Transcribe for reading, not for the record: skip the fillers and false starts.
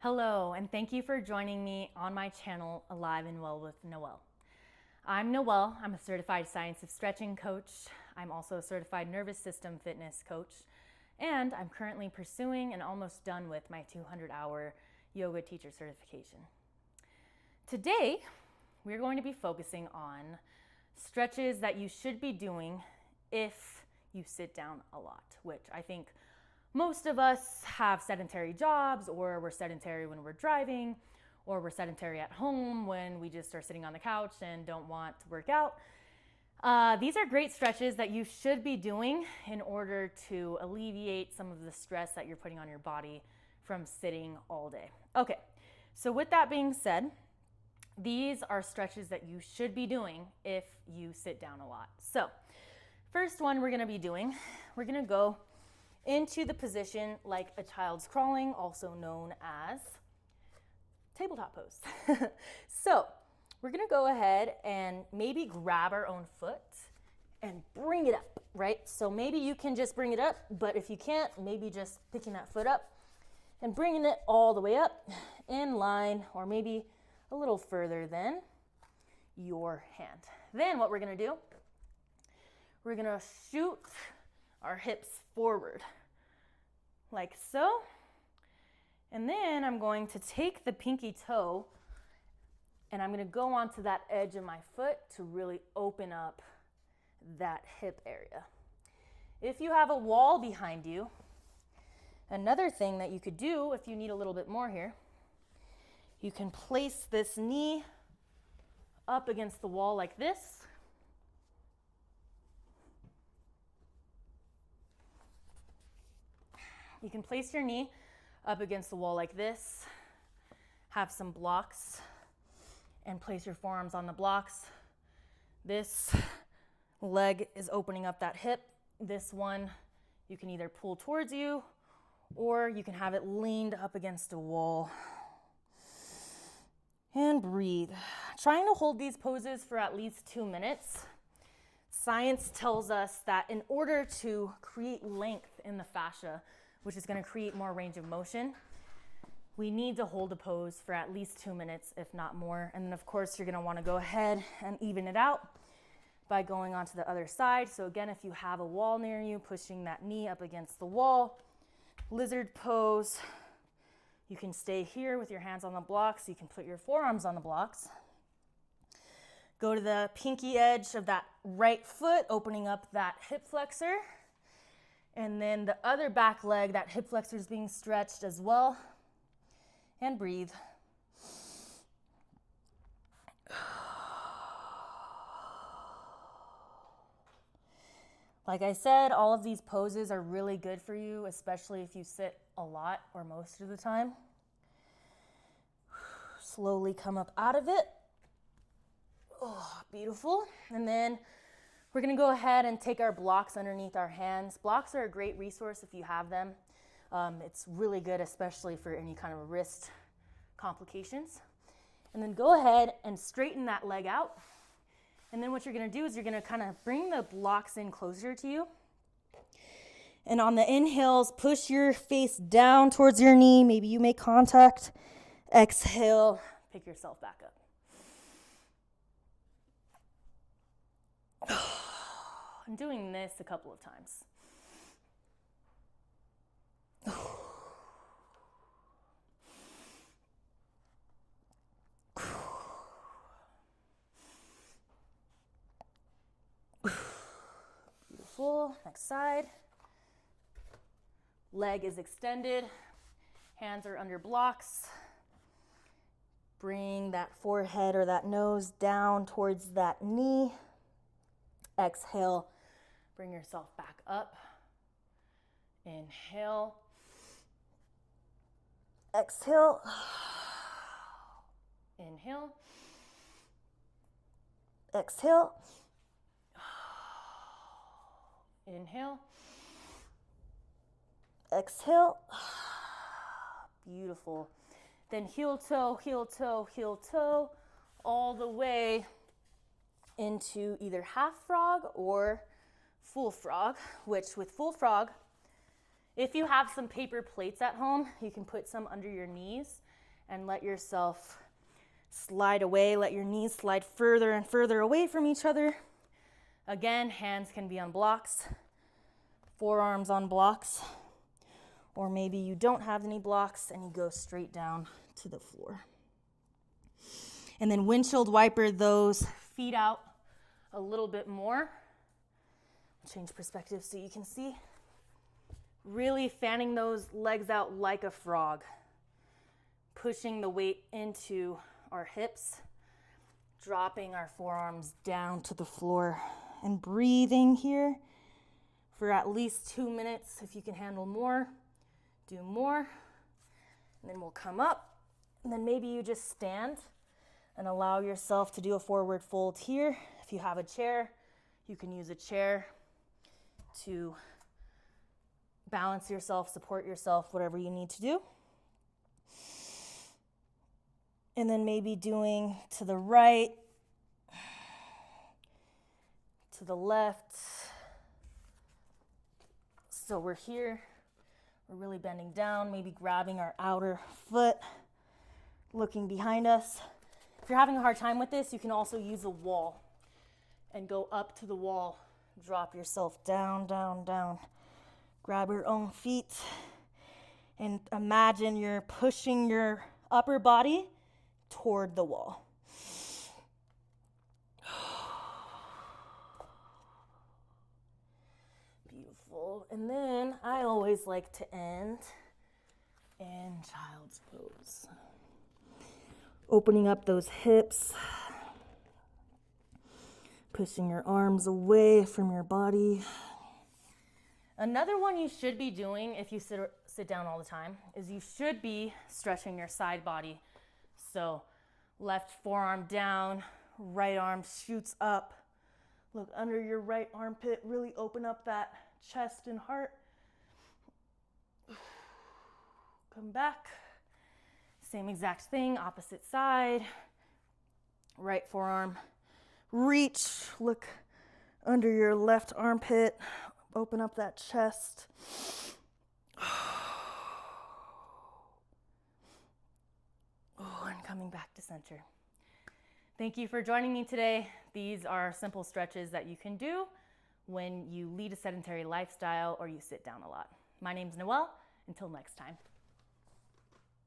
Hello, and thank you for joining me on my channel, Alive and Well with Noelle. I'm Noelle. I'm a certified science of stretching coach. I'm also a certified nervous system fitness coach, and I'm currently pursuing and almost done with my 200-hour yoga teacher certification. Today, we're going to be focusing on stretches that you should be doing if you sit down a lot, which I think most of us have sedentary jobs, or we're sedentary when we're driving, or we're sedentary at home when we just are sitting on the couch and don't want to work out. These are great stretches that you should be doing in order to alleviate some of the stress that you're putting on your body from sitting all day. Okay, so with that being said, these are stretches that you should be doing if you sit down a lot. So, first one we're gonna go into the position like a child's crawling, also known as tabletop pose. So we're gonna go ahead and maybe grab our own foot and bring it up, right? So maybe you can just bring it up, but if you can't, maybe just picking that foot up and bringing it all the way up in line, or maybe a little further than your hand. Then what we're gonna do, we're gonna shoot our hips forward, like so. And then I'm going to take the pinky toe and I'm gonna go onto that edge of my foot to really open up that hip area. If you have a wall behind you, another thing that you could do if you need a little bit more here, you can place this knee up against the wall like this. You can place your knee up against the wall like this, have some blocks, and place your forearms on the blocks. This leg is opening up that hip. This one, you can either pull towards you, or you can have it leaned up against a wall. And breathe. Trying to hold these poses for at least 2 minutes. Science tells us that in order to create length in the fascia, which is going to create more range of motion, we need to hold a pose for at least 2 minutes, if not more. And then of course you're going to want to go ahead and even it out by going onto the other side. So again, if you have a wall near you, pushing that knee up against the wall, lizard pose. You can stay here with your hands on the blocks. You can put your forearms on the blocks. Go to the pinky edge of that right foot, opening up that hip flexor. And then the other back leg, that hip flexor is being stretched as well. And breathe. Like I said, all of these poses are really good for you, especially if you sit a lot or most of the time. Slowly come up out of it. Oh, beautiful. And then we're gonna go ahead and take our blocks underneath our hands. Blocks are a great resource if you have them. It's really good, especially for any kind of wrist complications. And then go ahead and straighten that leg out. And then what you're gonna do is you're gonna kind of bring the blocks in closer to you. And on the inhales, push your face down towards your knee. Maybe you make contact. Exhale, pick yourself back up. I'm doing this a couple of times. Beautiful. Next side. Leg is extended. Hands are under blocks. Bring that forehead or that nose down towards that knee. Exhale, bring yourself back up. Inhale. Exhale. Inhale. Exhale. Inhale. Exhale. Beautiful. Then heel toe, heel toe, heel toe, all the way into either half frog or full frog, which with full frog, if you have some paper plates at home, you can put some under your knees and let yourself slide away. Let your knees slide further and further away from each other. Again, hands can be on blocks, forearms on blocks, or maybe you don't have any blocks and you go straight down to the floor. And then windshield wiper those feet out a little bit more. Change perspective so you can see. Really fanning those legs out like a frog. Pushing the weight into our hips. Dropping our forearms down to the floor. And breathing here for at least 2 minutes. If you can handle more, do more. And then we'll come up. And then maybe you just stand and allow yourself to do a forward fold here. If you have a chair, you can use a chair to balance yourself, support yourself, whatever you need to do. And then maybe doing to the right, to the left. So we're here, we're really bending down, maybe grabbing our outer foot, looking behind us. If you're having a hard time with this, you can also use a wall and go up to the wall. Drop yourself down, down, down. Grab your own feet and imagine you're pushing your upper body toward the wall. Beautiful. And then I always like to end in child's pose. Opening up those hips. Pushing your arms away from your body. Another one you should be doing if you sit down all the time is you should be stretching your side body. So left forearm down, right arm shoots up. Look under your right armpit, really open up that chest and heart. Come back. Same exact thing, opposite side. Right forearm. Reach, look under your left armpit, open up that chest. Oh, and coming back to center. Thank you for joining me today. These are simple stretches that you can do when you lead a sedentary lifestyle or you sit down a lot. My name's Noelle. Until next time.